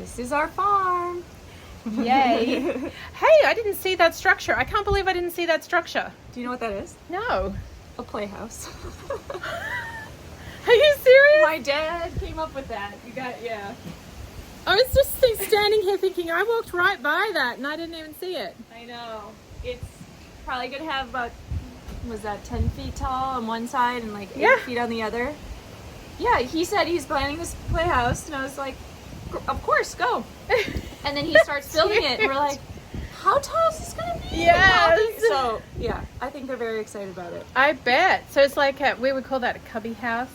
This is our farm. Yay. Hey, I didn't see that structure. I can't believe I didn't see that structure. Do you know what that is? No. A playhouse. Are you serious? My dad came up with that. Yeah. I was just standing here thinking I walked right by that and I didn't even see it. I know. It's probably going to have about, was that 10 feet tall on one side and like 8 feet on the other? Yeah, he said he's planning this playhouse, and I was like, of course, go. And then he starts building it, and we're like, how tall is this going to be? Yes. So, yeah, I think they're very excited about it. I bet. So it's like, we would call that a cubby house.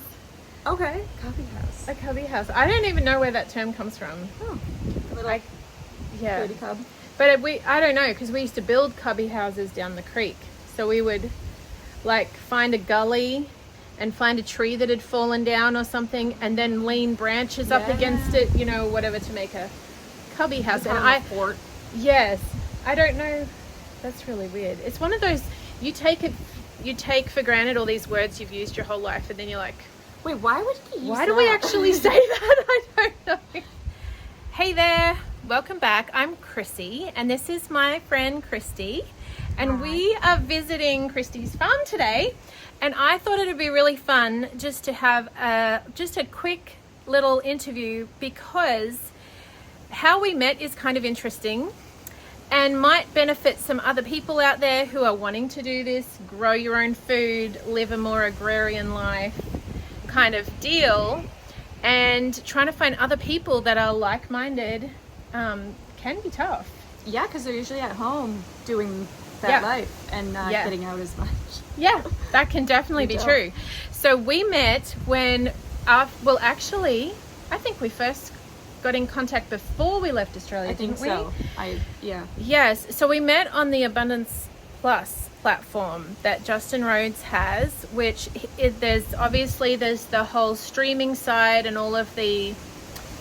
Okay, cubby house. A cubby house. I don't even know where that term comes from. Oh, a little yeah. baby cub. But I don't know, because we used to build cubby houses down the creek. So we would like find a gully and find a tree that had fallen down or something, and then lean branches up against it, you know, whatever, to make a cubby house. And fort. Yes, I don't know. That's really weird. It's one of those, you take for granted all these words you've used your whole life, and then you're like, wait, why would he use why that? do we actually say that? I don't know. Hey there, welcome back. I'm Kristi, and this is my friend Kristi, and we are visiting Kristi's farm today. And I thought it would be really fun just to have just a quick little interview, because how we met is kind of interesting and might benefit some other people out there who are wanting to do this, grow your own food, live a more agrarian life kind of deal, and trying to find other people that are like-minded can be tough. Yeah, because they're usually at home doing that life and not getting out as much. Yeah, that can definitely be true. So we met when, actually, I think we first got in contact before we left Australia. I think so. Yes. So we met on the Abundance Plus platform that Justin Rhodes has, which there's the whole streaming side and all of the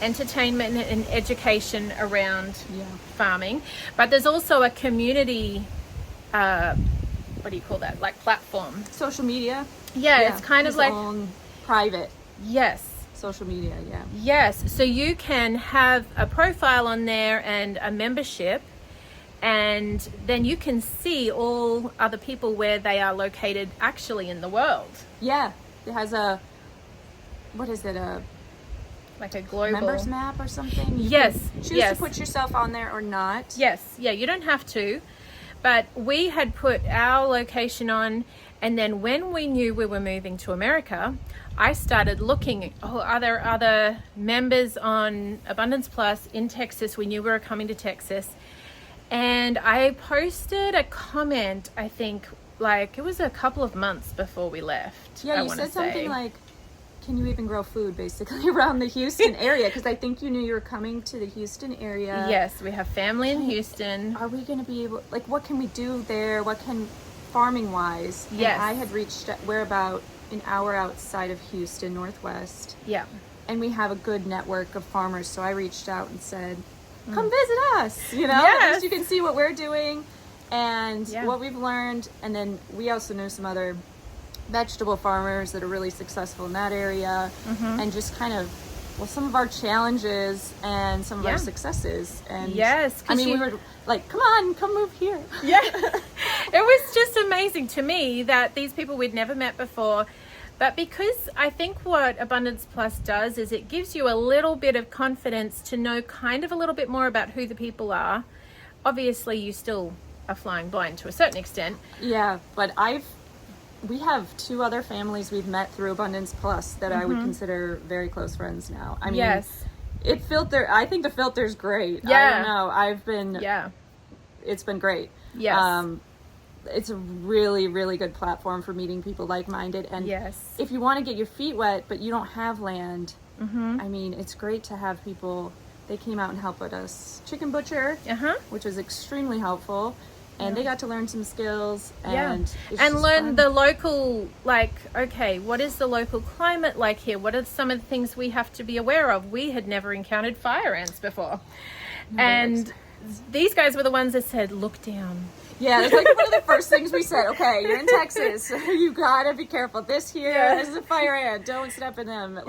entertainment and education around farming, but there's also a community what do you call that, like platform, social media. It's kind of like own private social media. So you can have a profile on there and a membership, and then you can see all other people where they are located actually in the world. It has a like a global members map or something. You can choose to put yourself on there or not. You don't have to, but we had put our location on, and then when we knew we were moving to America, I started looking, are there other members on Abundance Plus in Texas? We knew we were coming to Texas, and I posted a comment, I think, like it was a couple of months before we left. You said something like, can you even grow food, basically, around the Houston area? Because I think you knew you were coming to the Houston area. Yes, we have family in Houston. Are we going to be able, like, what can we do there? What can, farming-wise? Yes. And I had we're about an hour outside of Houston, northwest. Yeah. And we have a good network of farmers, so I reached out and said, come visit us, you know? Yes. At least you can see what we're doing and what we've learned. And then we also know some other vegetable farmers that are really successful in that area, and just kind of some of our challenges and some of our successes. And I mean, we were like, come move here. It was just amazing to me that these people we'd never met before, but because I think what Abundance Plus does is it gives you a little bit of confidence to know kind of a little bit more about who the people are. Obviously you still are flying blind to a certain extent, but we have 2 other families we've met through Abundance Plus that I would consider very close friends now. I mean, I think the filter's great. I don't know. It's been great. It's a really, really good platform for meeting people like-minded. And if you want to get your feet wet, but you don't have land, I mean, it's great to have people. They came out and helped us chicken butcher, which was extremely helpful. And they got to learn some skills and learn fun. The local, like, okay, what is the local climate like here? What are some of the things we have to be aware of? We had never encountered fire ants before. And these guys were the ones that said, look down. It's like one of the first things we said. Okay, you're in Texas. You gotta be careful. This is a fire ant. Don't step in them.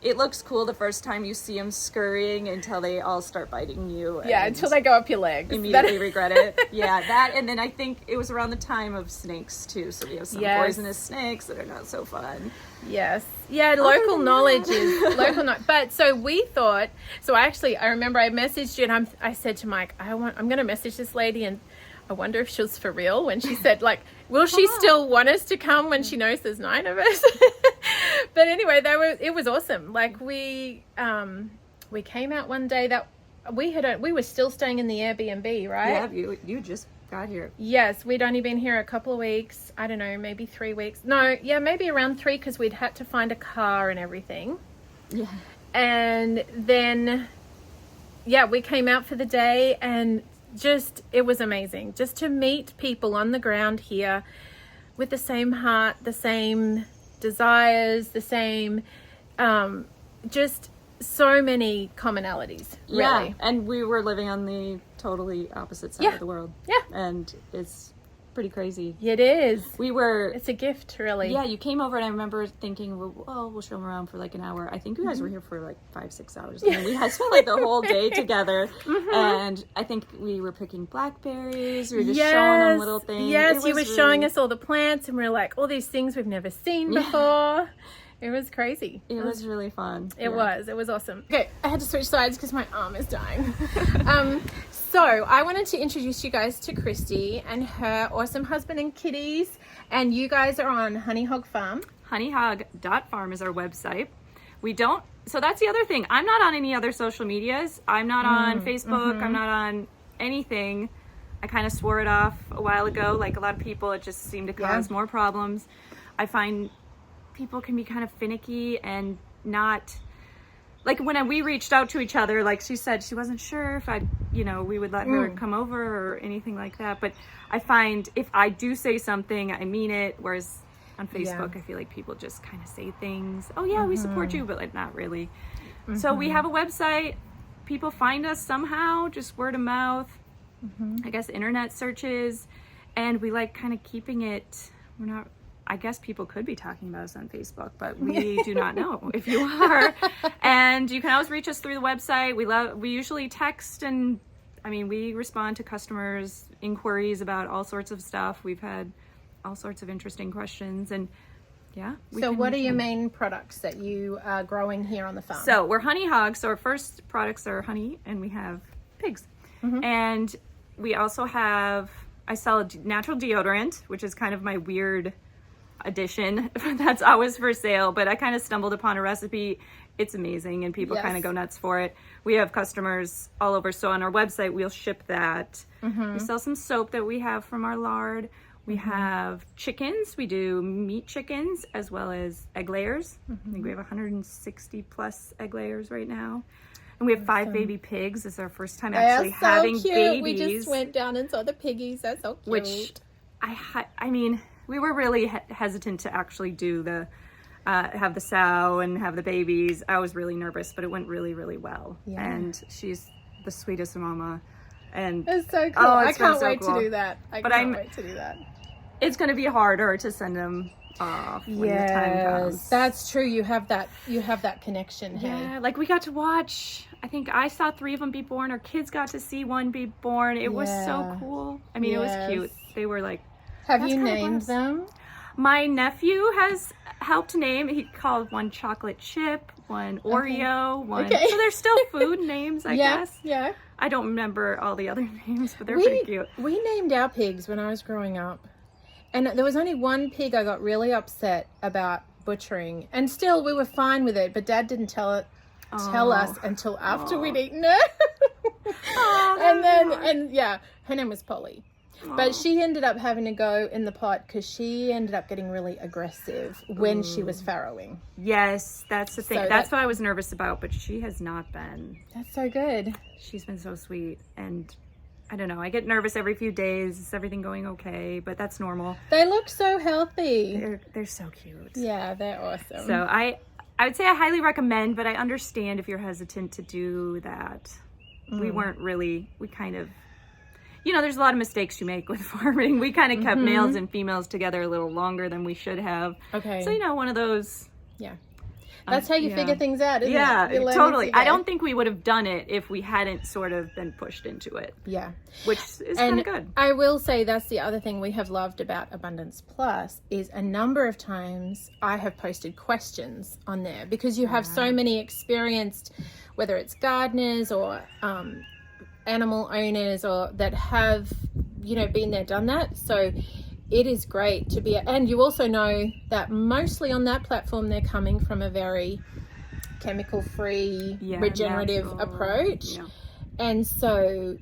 it looks cool the first time you see them scurrying until they all start biting you. Yeah, until they go up your legs. Immediately regret it. Yeah, that, and then I think it was around the time of snakes too, so we have some poisonous snakes that are not so fun. Yes. Yeah, local knowledge is local. But so we thought. So I remember I messaged you, and I said to Mike, I'm going to message this lady, and I wonder if she was for real when she said, like, will she still want us to come when she knows there's 9 of us? But anyway, it was awesome. Like we came out one day that we were still staying in the Airbnb, right? Yeah, you just got here. Yes, we'd only been here a couple of weeks. I don't know, maybe 3 weeks. No, yeah, maybe around 3 because we'd had to find a car and everything. Yeah. And then, yeah, we came out for the day and it was amazing just to meet people on the ground here with the same heart, the same desires, the same, just so many commonalities. Really. Yeah, and we were living on the totally opposite side of the world. Yeah. And it's pretty crazy. It is. It's a gift, really. Yeah, you came over and I remember thinking, we'll show them around for like an hour. I think you guys were here for like 5-6 hours. I mean, we had spent like the whole day together. And I think we were picking blackberries. We were just showing them little things. Yes, you were showing us all the plants and we were like, all these things we've never seen before. It was crazy. It was really fun. It was awesome. Okay, I had to switch sides because my arm is dying. So I wanted to introduce you guys to Kristi and her awesome husband and kitties. And you guys are on Honey Hog Farm. honeyhog.farm is our website. So that's the other thing. I'm not on any other social medias. I'm not on Facebook. I'm not on anything. I kind of swore it off a while ago. Like a lot of people, it just seemed to cause more problems. I find people can be kind of finicky and not... Like when we reached out to each other, like she said, she wasn't sure if we would let her come over or anything like that. But I find if I do say something, I mean it. Whereas on Facebook, I feel like people just kind of say things. Oh yeah, we support you, but like not really. So we have a website. People find us somehow, just word of mouth. I guess internet searches, and we like kind of keeping it. We're not. I guess people could be talking about us on Facebook, but we do not know if you are. And you can always reach us through the website. We usually text, and we respond to customers' inquiries about all sorts of stuff. We've had all sorts of interesting questions, and So what are your main products that you are growing here on the farm? So we're honey hogs. So our first products are honey, and we have pigs. And we also I sell a natural deodorant, which is kind of my weird addition that's always for sale, but I kind of stumbled upon a recipe. It's amazing and people kind of go nuts for it. We have customers all over, so on our website we'll ship that. We sell some soap that we have from our lard. We have chickens. We do meat chickens as well as egg layers. I think we have 160 plus egg layers right now. And we have 5 baby pigs. This is our first time actually having babies. We just went down and saw the piggies. That's so cute. Which we were really hesitant to actually do have the sow and have the babies. I was really nervous, but it went really, really well. Yeah. And she's the sweetest mama. And it's so cool. I can't wait to do that. I can't wait to do that. It's going to be harder to send them off when the time comes. That's true. You have that connection. Yeah, like we got to watch. I think I saw 3 of them be born. Our kids got to see one be born. It was so cool. It was cute. They were like. Have you named them? My nephew has helped name. He called one chocolate chip, one Oreo, one. Okay. So they're still food names, I guess. Yeah. I don't remember all the other names, but they're pretty cute. We named our pigs when I was growing up. And there was only one pig I got really upset about butchering. And still, we were fine with it, but Dad didn't tell us until after we'd eaten it. Her name was Polly. But she ended up having to go in the pot because she ended up getting really aggressive when she was farrowing. Yes, that's the thing. So that's what I was nervous about, but she has not been. That's so good. She's been so sweet. And I don't know, I get nervous every few days. Is everything going okay? But that's normal. They look so healthy. They're so cute. Yeah, they're awesome. So I would say I highly recommend, but I understand if you're hesitant to do that. We kind of... there's a lot of mistakes you make with farming. We kind of kept males and females together a little longer than we should have. Okay. So, one of those. Yeah. That's how you figure things out, isn't it? Yeah, totally. I don't think we would have done it if we hadn't sort of been pushed into it. Yeah. Which is kind of good. I will say that's the other thing we have loved about Abundance Plus is a number of times I have posted questions on there because you have so many experienced, whether it's gardeners or animal owners or that have, you know, been there, done that. So it is great to be, and you also know that mostly on that platform, they're coming from a very chemical-free, regenerative approach. Yeah. And so,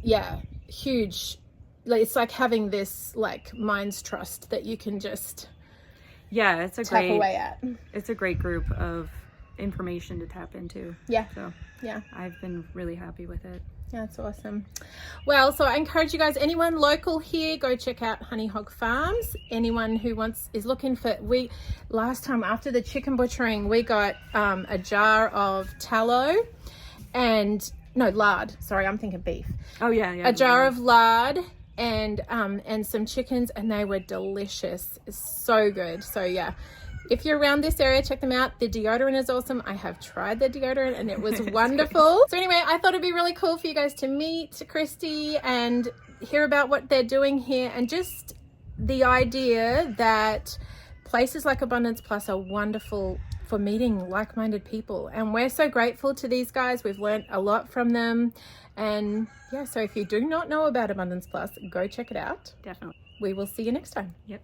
huge, it's like having this like mind's trust that you can just it's a tap away at. It's a great group of information to tap into. So I've been really happy with it. That's awesome. Well, so I encourage you guys, anyone local here, go check out Honey Hog Farms. Anyone who is looking for, last time after the chicken butchering, we got a jar of tallow and, no, lard. Sorry, I'm thinking beef. Oh, yeah. A jar of lard and some chickens, and they were delicious. It's so good. So, yeah. If you're around this area, check them out. The deodorant is awesome. I have tried the deodorant and it was wonderful. So anyway, I thought it'd be really cool for you guys to meet Kristi and hear about what they're doing here, and just the idea that places like Abundance Plus are wonderful for meeting like-minded people. And we're so grateful to these guys. We've learned a lot from them. And so if you do not know about Abundance Plus, go check it out. Definitely. We will see you next time. Yep.